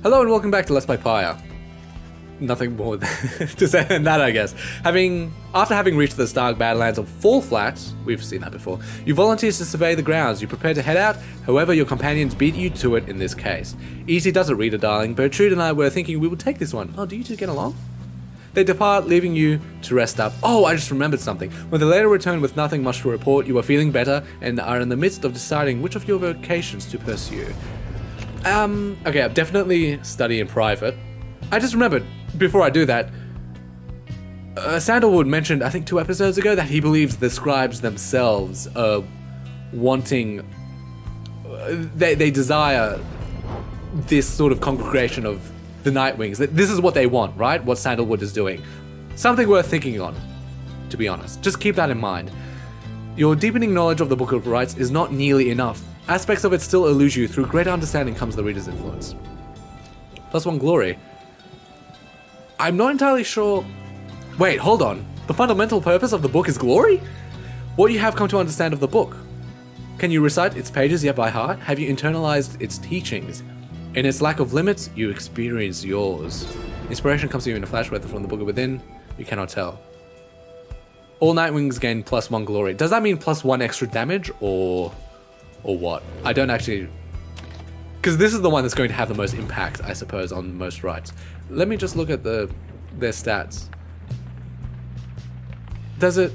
Hello and welcome back to Let's Play Pyre. Nothing more to say than that, I guess. After having reached the stark badlands of Fall Flats, we've seen that before, you volunteer to survey the grounds. You prepare to head out, however your companions beat you to it in this case. Easy does it, reader darling, but Trude and I were thinking we would take this one. Oh, do you two get along? They depart, leaving you to rest up. Oh, I just remembered something. When they later return with nothing much to report, you are feeling better and are in the midst of deciding which of your vocations to pursue. Okay, I'll definitely study in private. I just remembered, before I do that, Sandalwood mentioned, I think 2 episodes ago, that he believes the scribes themselves are wanting... They desire this sort of congregation of the Nightwings. This is what they want, right? What Sandalwood is doing. Something worth thinking on, to be honest. Just keep that in mind. Your deepening knowledge of the Book of Rites is not nearly enough. Aspects of it still elude you. Through greater understanding comes the reader's influence. +1 glory. I'm not entirely sure... Wait, hold on. The fundamental purpose of the book is glory? What you have come to understand of the book? Can you recite its pages yet by heart? Have you internalized its teachings? In its lack of limits, you experience yours. Inspiration comes to you in a flash, whether from the book or within, you cannot tell. All Nightwings gain +1 glory. Does that mean +1 extra damage, or what? I don't actually... Because this is the one that's going to have the most impact, I suppose, on most rights. Let me just look at their stats. Does it...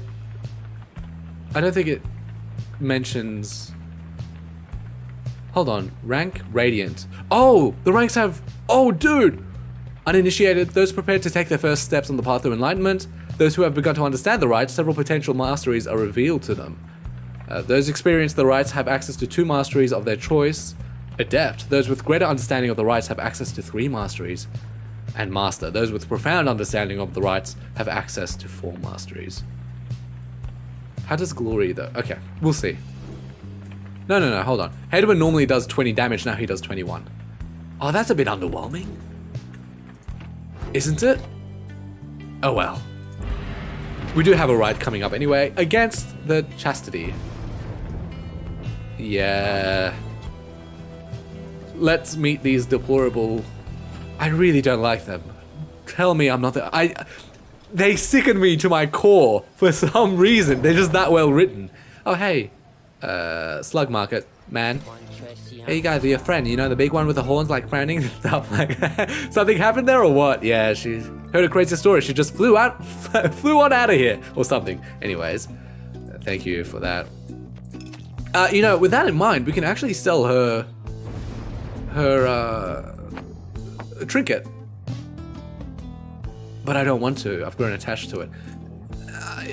I don't think it mentions... Hold on. Rank? Radiant. Oh! The ranks have... Oh, dude! Uninitiated, those prepared to take their first steps on the path to enlightenment. Those who have begun to understand the rites, several potential masteries are revealed to them. Those experienced the rites have access to 2 masteries of their choice. Adept, those with greater understanding of the rites have access to 3 masteries. And master, those with profound understanding of the rites have access to 4 masteries. How does glory though? Okay, we'll see. No, hold on. Hedwin normally does 20 damage, now he does 21. Oh, that's a bit underwhelming. Isn't it? Oh well. We do have a rite coming up anyway, against the Chastity. Yeah. Let's meet these deplorable... I really don't like them. Tell me I'm not the... They sicken me to my core for some reason. They're just that well written. Oh, hey. Slug Market, man. Hey, you guys, are your friend? You know, the big one with the horns, like, frowning and stuff like that? Something happened there or what? Yeah, she heard a crazy story. She just flew on out of here or something. Anyways, thank you for that. You know, with that in mind, we can actually sell her trinket. But I don't want to. I've grown attached to it.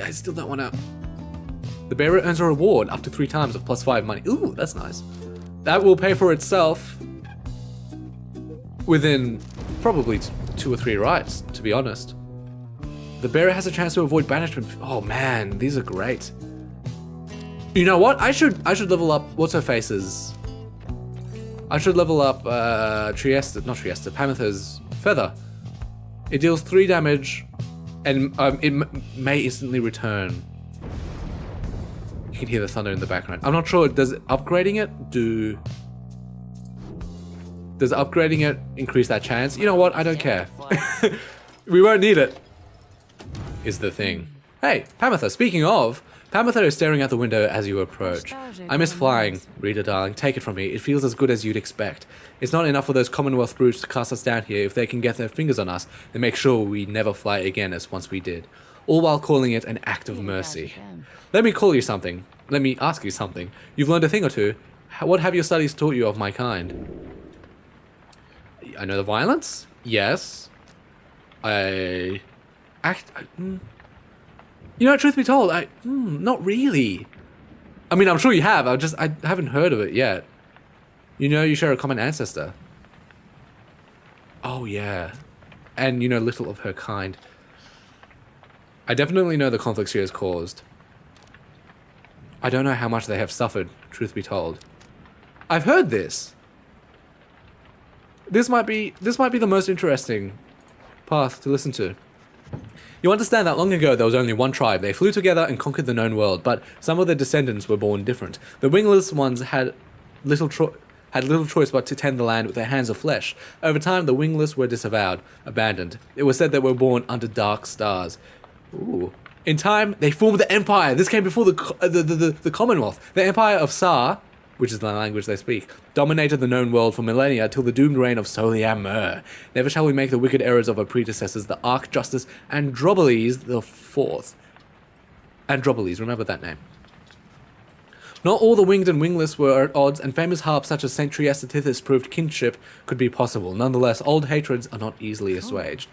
I still don't want to. The bearer earns a reward up to 3 times of +5 money. Ooh, that's nice. That will pay for itself within probably 2 or 3 rights, to be honest. The bearer has a chance to avoid banishment. Oh man, these are great. You know what? I should level up what's her face's. I should level up Pamitha's feather. It deals 3 damage and it may instantly return. You can hear the thunder in the background. I'm not sure, does upgrading it Does upgrading it increase that chance? You know what, I don't care. We won't need it, is the thing. Hey, Pamitha, speaking of, Pamitha is staring out the window as you approach. I miss flying, reader darling, take it from me, it feels as good as you'd expect. It's not enough for those Commonwealth brutes to cast us down here. If they can get their fingers on us, then make sure we never fly again as once we did. All while calling it an act of mercy. Let me call you something. Let me ask you something. You've learned a thing or two. What have your studies taught you of my kind? I know the violence? Yes. You know, truth be told, not really. I mean, I'm sure you have. I haven't heard of it yet. You know, you share a common ancestor. Oh, yeah. And you know little of her kind. I definitely know the conflicts she has caused. I don't know how much they have suffered, truth be told. I've heard this. This might be the most interesting path to listen to. You understand that long ago there was only one tribe. They flew together and conquered the known world, but some of their descendants were born different. The wingless ones had little had little choice but to tend the land with their hands of flesh. Over time, the wingless were disavowed, abandoned. It was said they were born under dark stars. Ooh. In time, they formed the Empire. This came before the Commonwealth. The Empire of Sar, which is the language they speak, dominated the known world for millennia till the doomed reign of Soliamur. Never shall we make the wicked errors of our predecessors, the Arch-Justice Androboles the Fourth. Androboles, remember that name. Not all the winged and wingless were at odds, and famous harps such as St. Trieste Tithys proved kinship could be possible. Nonetheless, old hatreds are not easily assuaged.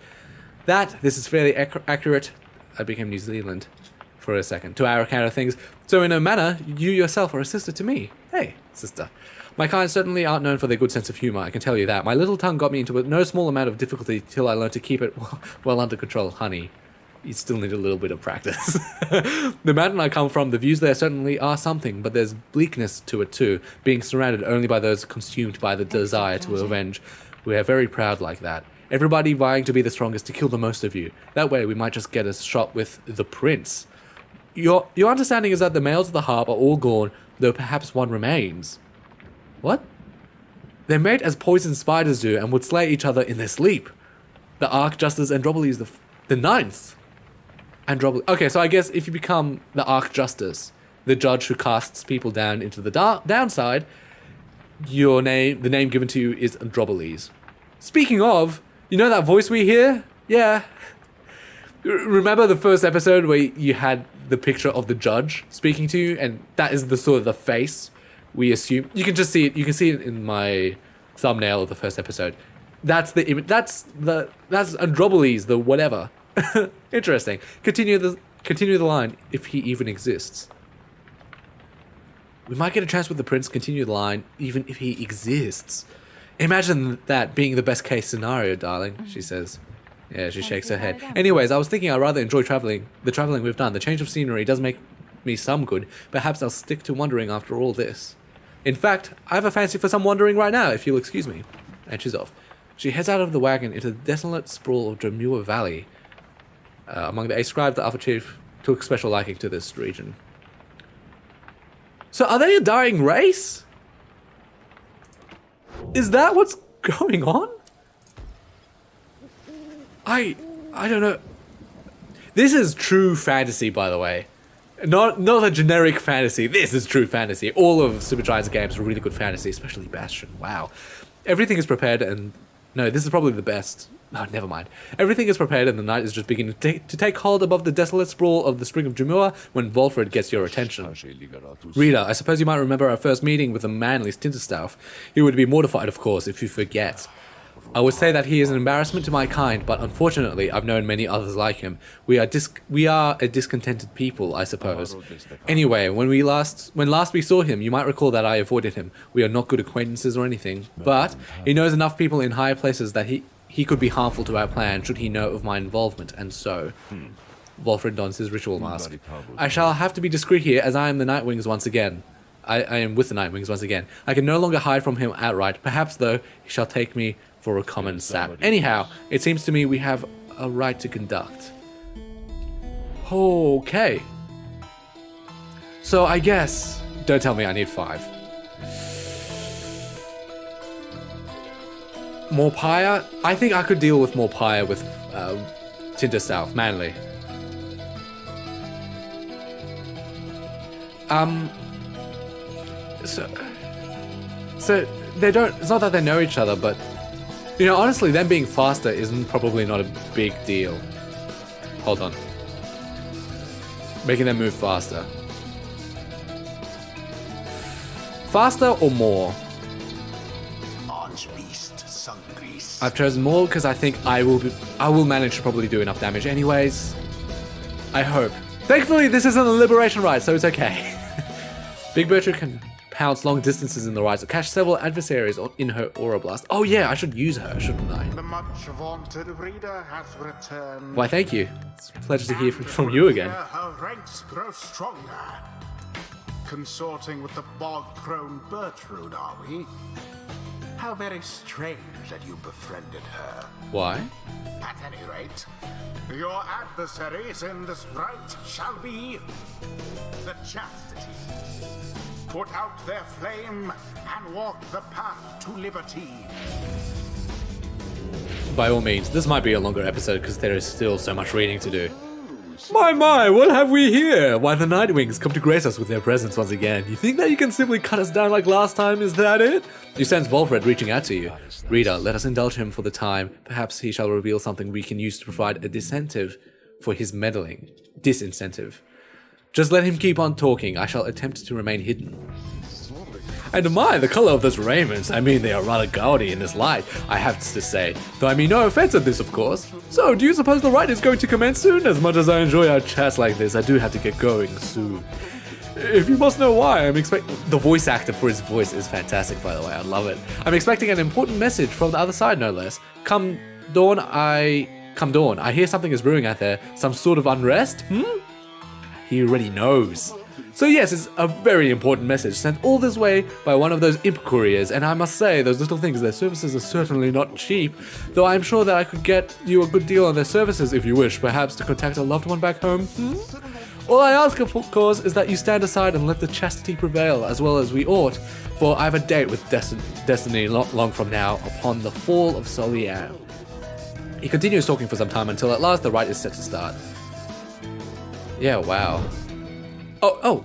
This is fairly accurate. I became New Zealand for a second, to our account of things. So in a manner, you yourself are a sister to me. Hey, sister. My kind certainly aren't known for their good sense of humour, I can tell you that. My little tongue got me into no small amount of difficulty till I learned to keep it well under control. Honey, you still need a little bit of practice. The mountain I come from, the views there certainly are something, but there's bleakness to it too, being surrounded only by those consumed by the desire to avenge. We are very proud like that. Everybody vying to be the strongest to kill the most of you. That way we might just get a shot with the prince. Your understanding is that the males of the harp are all gone, though perhaps one remains. What? They mate as poisoned spiders do and would slay each other in their sleep. The Arch-Justice Androboles the ninth. Androboles. Okay, so I guess if you become the Arch-Justice, the judge who casts people down into the downside, the name given to you is Androboles. Speaking of, you know that voice we hear? Yeah. Remember the first episode where you had the picture of the judge speaking to you, and that is the sort of the face we assume. You can just see it. You can see it in my thumbnail of the first episode. That's the image. That's Androboles, the whatever. Interesting. Continue the line if he even exists. We might get a chance with the prince. Continue the line even if he exists. Imagine that being the best case scenario, darling, she says. Yeah, she shakes her head. Anyways, I was thinking I rather enjoy traveling. The traveling we've done. The change of scenery does make me some good. Perhaps I'll stick to wandering after all this. In fact, I have a fancy for some wandering right now, if you'll excuse me. And she's off. She heads out of the wagon into the desolate sprawl of Dremua Valley. Among the scribes, the Alpha Chief took special liking to this region. So are they a dying race? Is that what's going on? I don't know. This is true fantasy, by the way. Not a generic fantasy. This is true fantasy. All of Supergiant's games are really good fantasy, especially Bastion. Wow. Everything is prepared and... No, this is probably the best. No, never mind. Everything is prepared and the night is just beginning to take hold above the desolate sprawl of the Spring of Dremua when Volfred gets your attention. Reader, I suppose you might remember our first meeting with the manly Tinterstaff. He would be mortified, of course, if you forget. I would say that he is an embarrassment to my kind, but unfortunately, I've known many others like him. We are a discontented people, I suppose. Anyway, when last we saw him, you might recall that I avoided him. We are not good acquaintances or anything, but he knows enough people in higher places that he could be harmful to our plan should he know of my involvement, and so... Volfred dons his ritual mask. I shall have to be discreet here, as I am the Nightwings once again. I am with the Nightwings once again. I can no longer hide from him outright. Perhaps, though, he shall take me for a common sap. Anyhow, it seems to me we have a right to conduct. Okay. So I guess... Don't tell me I need 5. More Pyre? I think I could deal with more Pyre with Tinterstaff, Manly. So they don't... It's not that they know each other, but... You know, honestly, them being faster isn't probably not a big deal. Hold on. Making them move faster. Faster or more? I've chosen more because I think I will manage to probably do enough damage anyways. I hope. Thankfully, this isn't a liberation ride, so it's okay. Big Bertrude can pounce long distances in the rise, catch several adversaries in her aura blast. Oh yeah, I should use her, shouldn't I? The much vaunted reader has returned. Why, thank you. It's a pleasure to hear from you again. Her ranks grow stronger. Consorting with the bog-prone Bertrude, are we? How very strange that you befriended her. Why? At any rate, your adversaries in this rite shall be the Chastity. Put out their flame, and walk the path to liberty. By all means, this might be a longer episode because there is still so much reading to do. My, what have we here? Why, the Nightwings come to grace us with their presence once again. You think that you can simply cut us down like last time? Is that it? You sense Volfred reaching out to you. Reader, let us indulge him for the time. Perhaps he shall reveal something we can use to provide a disincentive for his meddling. Disincentive. Just let him keep on talking. I shall attempt to remain hidden. And my, the color of those raiments, I mean, they are rather gaudy in this light, I have to say. Though I mean no offense at this, of course. So, do you suppose the ride is going to commence soon? As much as I enjoy our chats like this, I do have to get going soon. If you must know why, I'm expecting... The voice actor for his voice is fantastic, by the way. I love it. I'm expecting an important message from the other side, no less. Come dawn, I hear something is brewing out there. Some sort of unrest? He already knows. So yes, it's a very important message sent all this way by one of those imp couriers, and I must say, those little things, their services are certainly not cheap, though I'm sure that I could get you a good deal on their services if you wish, perhaps to contact a loved one back home. All I ask, of course, is that you stand aside and let the chastity prevail, as well as we ought, for I have a date with Destiny not long from now, upon the fall of Solian. He continues talking for some time until at last the rite is set to start. Yeah, wow. Oh,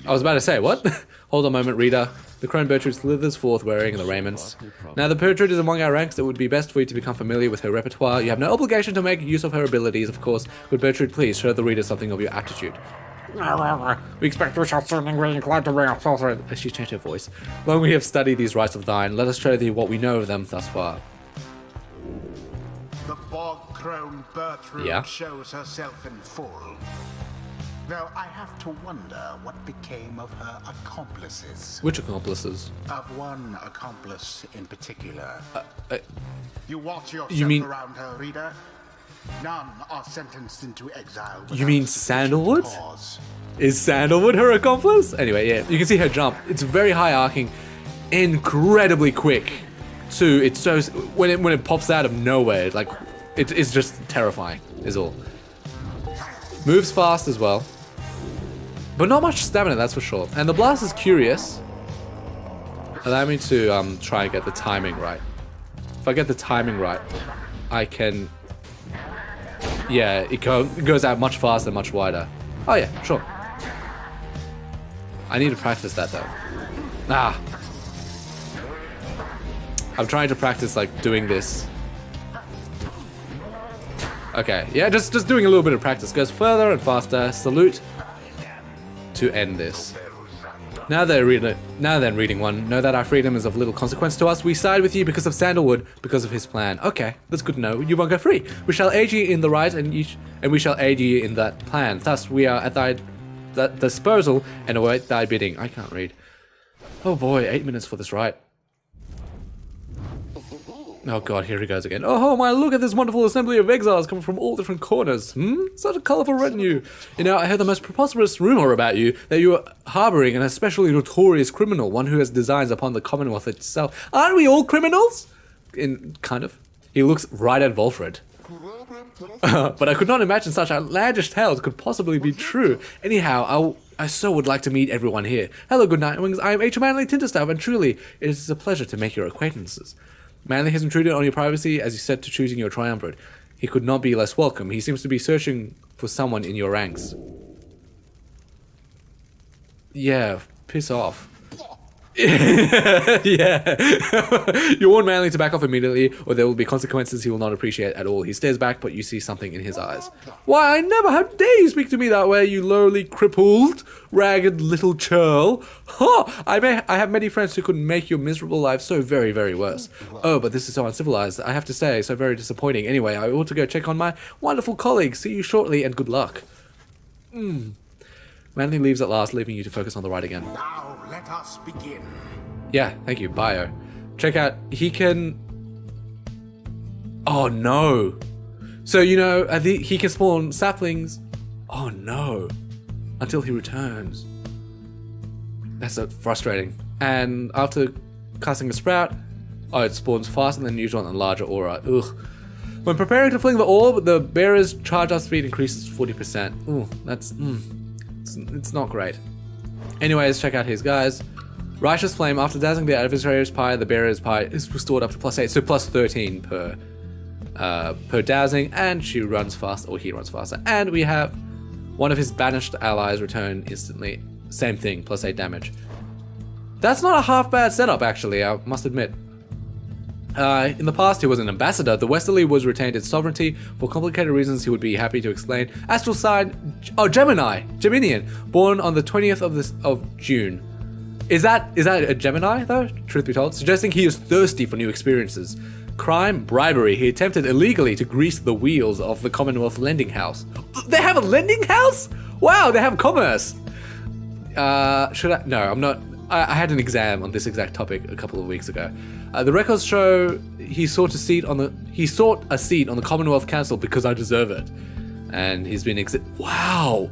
I was about to say, what? Hold on a moment, reader. The crone Bertrude slithers forth wearing the raiments. Now, the Bertrude is among our ranks. It would be best for you to become familiar with her repertoire. You have no obligation to make use of her abilities, of course. Would Bertrude please show the reader something of your aptitude? We expect we shall soon be inclined to bring up sorcery. She changed her voice. Long we have studied these rites of thine, let us show thee what we know of them thus far. The bog crone Bertrude shows herself in full. Though I have to wonder what became of her accomplices. Which accomplices? Of one accomplice in particular. You watch yourself around her, reader. None are sentenced into exile. You mean Sandalwood? Is Sandalwood her accomplice? Anyway, yeah, you can see her jump. It's very high arcing, incredibly quick. Too, it's so when it pops out of nowhere, like it's just terrifying. Is all. Moves fast as well. But not much stamina, that's for sure. And the blast is curious. Allow me to try and get the timing right. If I get the timing right, I can... Yeah, it goes out much faster, much wider. Oh yeah, sure. I need to practice that though. I'm trying to practice like doing this. Okay, yeah, just doing a little bit of practice. Goes further and faster. Salute. To end this. Now then, reading one, know that our freedom is of little consequence to us. We side with you because of Sandalwood, because of his plan. Okay, that's good to know. You won't go free. We shall aid you in the right, and we shall aid you in that plan. Thus, we are at thy disposal and await thy bidding. I can't read. Oh boy, 8 minutes for this rite. Oh god, here he goes again. Oh my, look at this wonderful assembly of exiles coming from all different corners. Such a colourful retinue. You know, I heard the most preposterous rumour about you, that you are harbouring an especially notorious criminal, one who has designs upon the Commonwealth itself. Aren't we all criminals? Kind of. He looks right at Volfred. But I could not imagine such outlandish tales could possibly be true. Anyhow, I so would like to meet everyone here. Hello, good Nightwings. I am H. Manly Tinterstaff, and truly, it is a pleasure to make your acquaintances. Manly has intruded on your privacy as you set to choosing your triumvirate. He could not be less welcome. He seems to be searching for someone in your ranks. Yeah, piss off. Yeah. You warn Manly to back off immediately, or there will be consequences he will not appreciate at all. He stares back, but you see something in his eyes. Why, I never how dare you speak to me that way, you lowly, crippled, ragged little churl. I have many friends who could make your miserable life so very, very worse. Oh, but this is so uncivilized, I have to say, so very disappointing. Anyway, I ought to go check on my wonderful colleagues. See you shortly, and good luck. Manly leaves at last, leaving you to focus on the ride again. Now let us begin. Yeah, thank you, Bio. Check out, he can... Oh no. So, you know, he can spawn saplings. Oh no. Until he returns. That's so frustrating. And after casting a sprout, it spawns faster than usual and larger aura. Ugh. When preparing to fling the orb, the bearer's charge up speed increases 40%. Ooh, that's... It's not great. Anyways, check out his guys. Righteous Flame. After dazzling the adversary's Pyre, the bearer's Pyre is restored up to +8, so +13 per dowsing, and she runs fast, or he runs faster. And we have one of his banished allies return instantly. Same thing, +8 damage. That's not a half bad setup, actually, I must admit. In the past, he was an ambassador. The Westerly was retained its sovereignty. For complicated reasons, he would be happy to explain. Astral sign, Geminian, born on the 20th of June. Is that a Gemini, though, truth be told? Suggesting he is thirsty for new experiences. Crime, bribery. He attempted illegally to grease the wheels of the Commonwealth Lending House. They have a lending house? Wow, they have commerce. Should I? No, I'm not. I had an exam on this exact topic a couple of weeks ago. The records show he sought a seat on the Commonwealth Council because I deserve it, and he's been wow,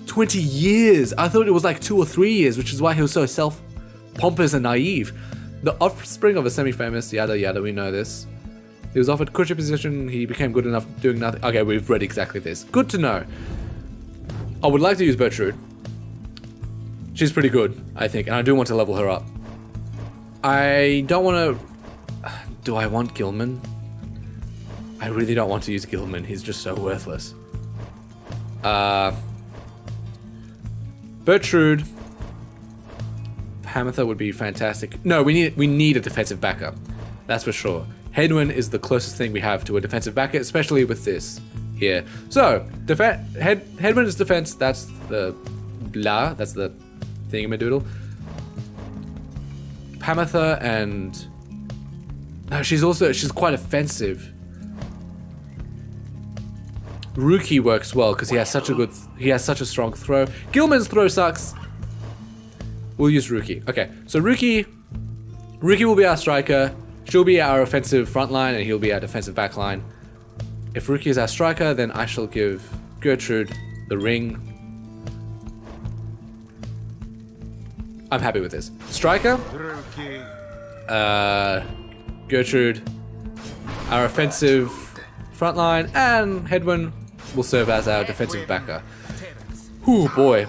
20 years. I thought it was like 2 or 3 years, which is why he was so pompous and naive. The offspring of a semi-famous yada yada. We know this. He was offered courtship position. He became good enough doing nothing. Okay, we've read exactly this. Good to know. I would like to use Bertrude. She's pretty good, I think, and I do want to level her up. I don't want to... Do I want Gilman? I really don't want to use Gilman. He's just so worthless. Bertrude. Hamatha would be fantastic. No, we need a defensive backup. That's for sure. Hedwyn is the closest thing we have to a defensive backup, especially with this here. So, Hedwyn is defense. That's the blah. That's the thingamadoodle. Hamatha and... No, she's quite offensive. Ruki works well because he has such a strong throw. Gilman's throw sucks. We'll use Ruki. Okay, so Ruki will be our striker. She'll be our offensive front line, and he'll be our defensive back line. If Ruki is our striker, then I shall give Gertrude the ring. I'm happy with this. Striker. Gertrude, our offensive front line, and Hedwyn will serve as our defensive backer. Whew, boy.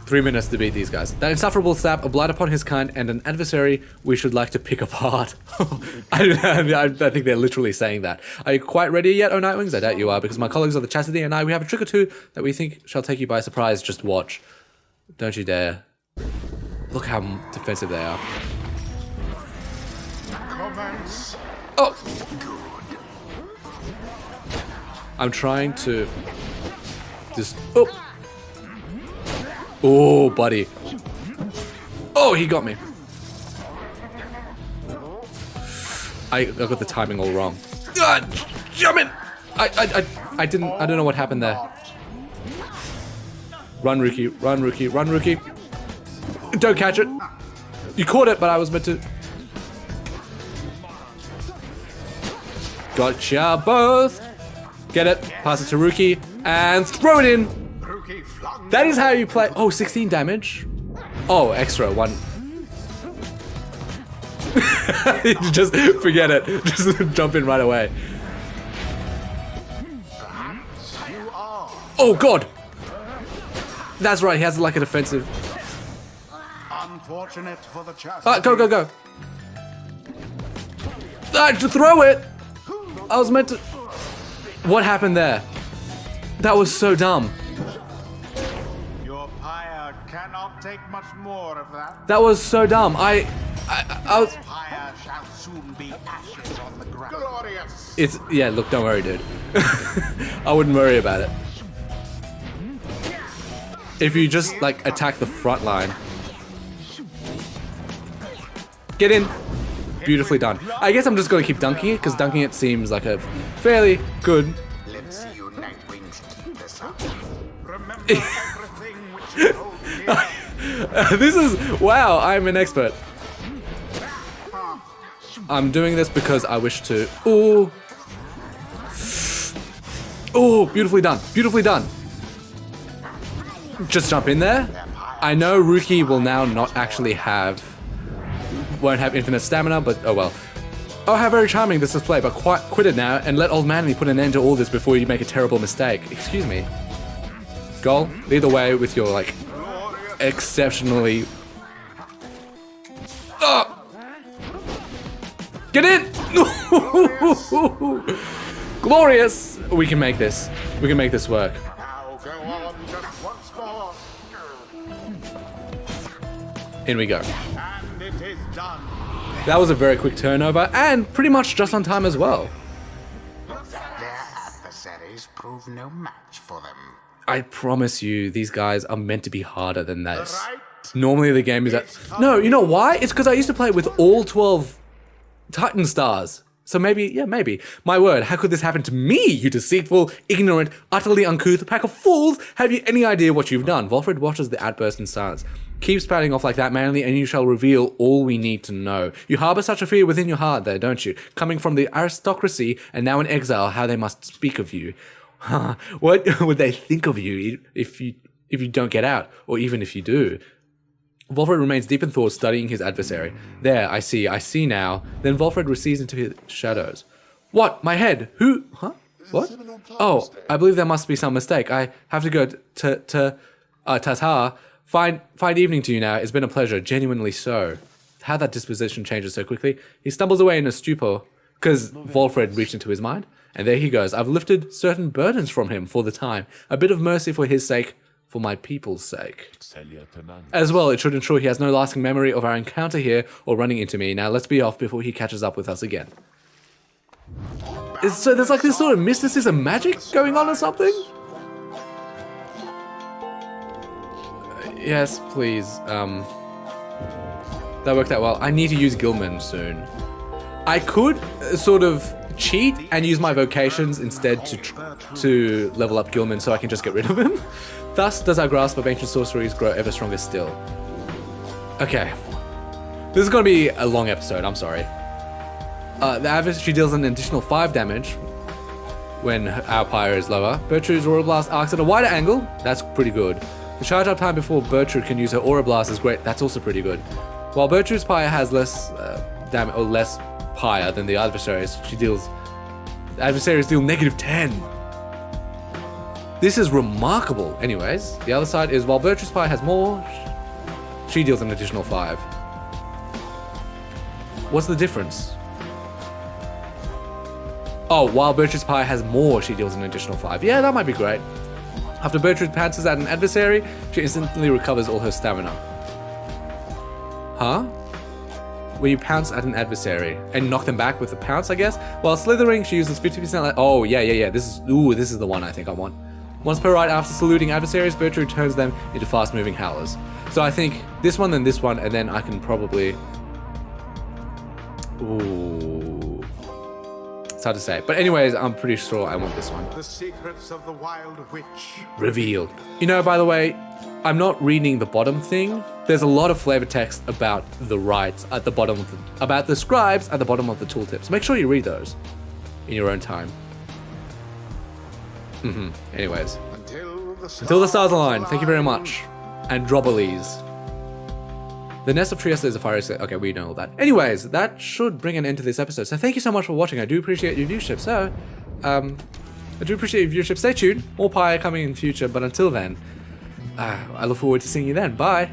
3 minutes to beat these guys. That insufferable sap, a blight upon his kind, and an adversary we should like to pick apart. I think they're literally saying that. Are you quite ready yet, O Nightwings? I doubt you are, because my colleagues of the Chastity and I, we have a trick or two that we think shall take you by surprise. Just watch. Don't you dare. Look how defensive they are. Oh! I'm trying to just... Oh! Oh, buddy. Oh, he got me. I got the timing all wrong. Jump in! I don't know what happened there. Run, Ruki. Run, Ruki. Run, Ruki. Don't catch it. You caught it, but I was meant to... Gotcha both. Get it. Pass it to Ruki. And throw it in. That is how you play. Oh, 16 damage. Oh, extra. 1. Just forget it. Just jump in right away. Oh, God. That's right. He has like a defensive... Unfortunate for the go. To throw it. I was meant to... What happened there? That was so dumb. Your Pyre cannot take much more of that. That was so dumb. I was... Pyre shall soon be ashes on the ground. Glorious. It's... Yeah, look, don't worry, dude. I wouldn't worry about it. If you just, like, attack the front line. Get in. Beautifully done. I guess I'm just going to keep dunking it, because dunking it seems like a fairly good... Let's see you Nightwings keep this up. Remember everything which you hold dear. This is... Wow, I'm an expert. I'm doing this because I wish to... Ooh. Ooh, beautifully done. Beautifully done. Just jump in there. I know Ruki will now not actually have... Won't have infinite stamina, but oh well. Oh, how very charming this display, but quit it now and let Old Manly put an end to all this before you make a terrible mistake. Excuse me. Goal, lead the way with your, like, exceptionally Get in! Glorious! We can make this. We can make this work. Now go on just once more. In we go. And it is done. That was a very quick turnover, and pretty much just on time as well. Their adversaries prove no match for them. I promise you, these guys are meant to be harder than this. Right? Normally the game is at... No, you know why? It's because I used to play with all 12 Titan stars. So maybe, yeah, maybe. My word, how could this happen to me, you deceitful, ignorant, utterly uncouth pack of fools? Have you any idea what you've done? Volfred watches the outburst in silence. Keep spouting off like that, manly, and you shall reveal all we need to know. You harbour such a fear within your heart there, don't you? Coming from the aristocracy and now in exile, how they must speak of you. What would they think of you if you don't get out, or even if you do? Volfred remains deep in thought, studying his adversary. There, I see now. Then Volfred recedes into his shadows. What? My head? Who? Huh? What? Oh, I believe there must be some mistake. I have to go to Tatar. Fine evening to you now. It's been a pleasure, genuinely so. How that disposition changes so quickly. He stumbles away in a stupor, because Volfred reached into his mind. And there he goes. I've lifted certain burdens from him for the time. A bit of mercy for his sake, for my people's sake. As well, it should ensure he has no lasting memory of our encounter here or running into me. Now let's be off before he catches up with us again. So there's like this sort of mysticism magic going on or something? Yes, please. That worked out well. I need to use Gilman soon. I could sort of cheat and use my vocations instead to level up Gilman so I can just get rid of him. Thus does our grasp of ancient sorceries grow ever stronger still. Okay. This is going to be a long episode, I'm sorry. The average, she deals an additional 5 damage when our Pyre is lower. Bertrude's Aura Blast arcs at a wider angle. That's pretty good. The charge up time before Bertrude can use her Aura Blast is great. That's also pretty good. While Bertrude's Pyre has less damage, or less Pyre than the adversaries, the adversaries deal -10. This is remarkable. Anyways, the other side is while Bertrude's Pyre has more, she deals an additional 5. What's the difference? Oh, while Bertrude's Pyre has more, she deals an additional 5. Yeah, that might be great. After Bertrude pounces at an adversary, she instantly recovers all her stamina. Huh? When you pounce at an adversary and knock them back with a pounce, I guess. While slithering, she uses 50%. Oh, yeah. This is the one I think I want. Once per ride after saluting adversaries, Bertrude turns them into fast-moving howlers. So I think this one, then this one, and then I can probably... Ooh. It's hard to say. But anyways, I'm pretty sure I want this one. The secrets of the Wild Witch. Revealed. You know, by the way, I'm not reading the bottom thing. There's a lot of flavor text about the rights at the bottom of about the scribes at the bottom of the tooltips. Make sure you read those in your own time. Anyways. Until the stars align. Thank you very much. Androboles. The nest of Trieste is a fire escape. Okay, we know all that. Anyways, that should bring an end to this episode. So thank you so much for watching. I do appreciate your viewership. So, I do appreciate your viewership. Stay tuned. More Pyre coming in the future. But until then, I look forward to seeing you then. Bye.